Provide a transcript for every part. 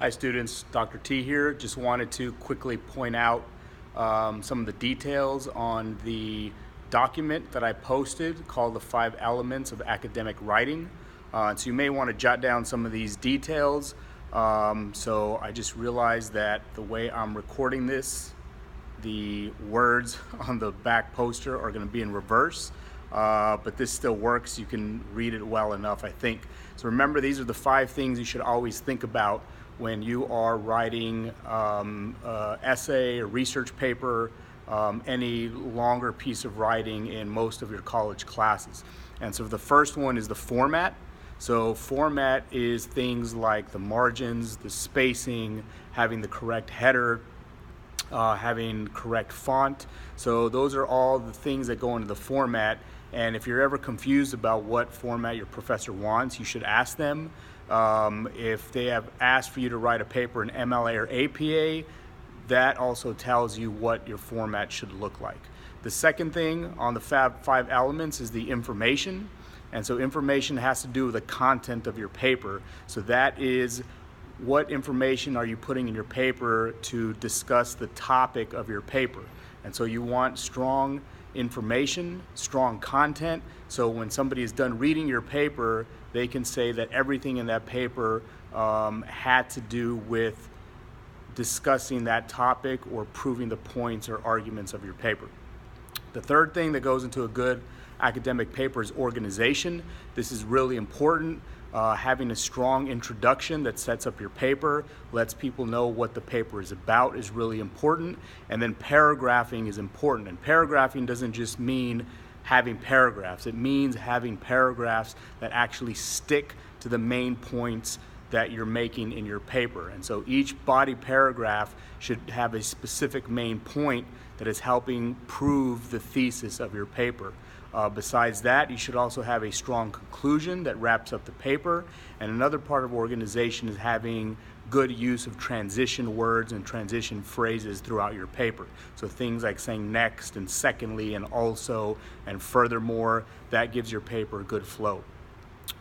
Hi students, Dr. T here. Just wanted to quickly point out some of the details on the document that I posted called the 5 Elements of Academic Writing. So you may want to jot down some of these details. So I just realized that the way I'm recording this, the words on the back poster are going to be in reverse. But this still works. You can read it well enough, I think. So remember, these are the 5 things you should always think about when you are writing essay or research paper, any longer piece of writing in most of your college classes. And so the first one is the format. So format is things like the margins, the spacing, having the correct header, having correct font. So those are all the things that go into the format. And if you're ever confused about what format your professor wants, you should ask them. If they have asked for you to write a paper in MLA or APA, that also tells you what your format should look like. The second thing on the 5 elements is the information. And so information has to do with the content of your paper. So that is, what information are you putting in your paper to discuss the topic of your paper? And so you want strong information, strong content, so when somebody is done reading your paper, they can say that everything in that paper had to do with discussing that topic or proving the points or arguments of your paper. The third thing that goes into a good academic paper is organization. This is really important. Having a strong introduction that sets up your paper, lets people know what the paper is about, is really important. And then paragraphing is important. And paragraphing doesn't just mean having paragraphs. It means having paragraphs that actually stick to the main points that you're making in your paper. And so each body paragraph should have a specific main point that is helping prove the thesis of your paper. Besides that, you should also have a strong conclusion that wraps up the paper. And another part of organization is having good use of transition words and transition phrases throughout your paper. So things like saying next and secondly and also and furthermore, that gives your paper a good flow.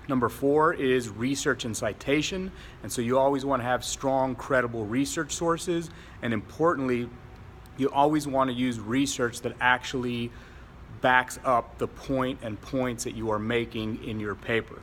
Number 4 is research and citation. And so you always want to have strong, credible research sources. And importantly, you always want to use research that actually backs up the point and points that you are making in your paper.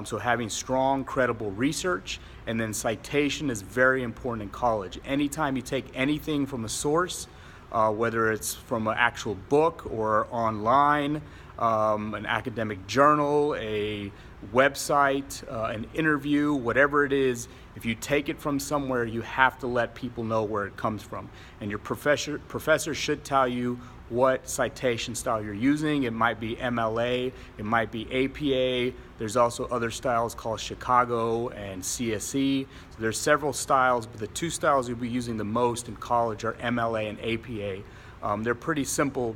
So having strong, credible research, and then citation is very important in college. Anytime you take anything from a source, whether it's from an actual book or online, an academic journal, a website, an interview, whatever it is, if you take it from somewhere, you have to let people know where it comes from. And your professor should tell you what citation style you're using. It might be MLA, it might be APA. There's also other styles called Chicago and CSE. So there's several styles, but the 2 styles you'll be using the most in college are MLA and APA. They're pretty simple.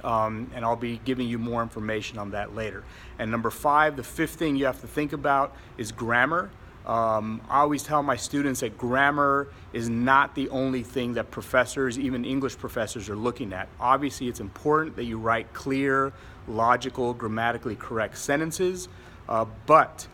And I'll be giving you more information on that later. And number 5, the 5th thing you have to think about is grammar. I always tell my students that grammar is not the only thing that professors, even English professors, are looking at. Obviously, it's important that you write clear, logical, grammatically correct sentences, but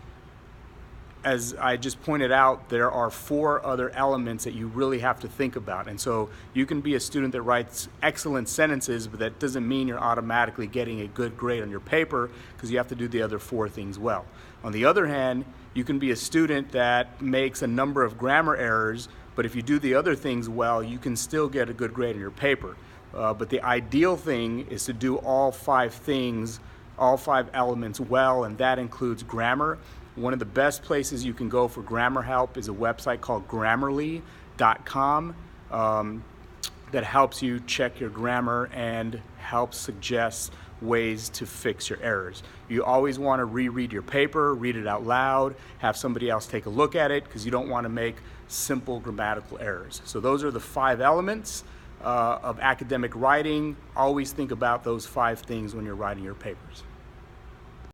as I just pointed out, there are 4 other elements that you really have to think about. And so you can be a student that writes excellent sentences, but that doesn't mean you're automatically getting a good grade on your paper, because you have to do the other 4 things well. On the other hand, you can be a student that makes a number of grammar errors, but if you do the other things well, you can still get a good grade on your paper. But the ideal thing is to do all 5 things, all 5 elements well, and that includes grammar. One of the best places you can go for grammar help is a website called Grammarly.com that helps you check your grammar and helps suggest ways to fix your errors. You always want to reread your paper, read it out loud, have somebody else take a look at it, because you don't want to make simple grammatical errors. So those are the 5 elements of academic writing. Always think about those 5 things when you're writing your papers.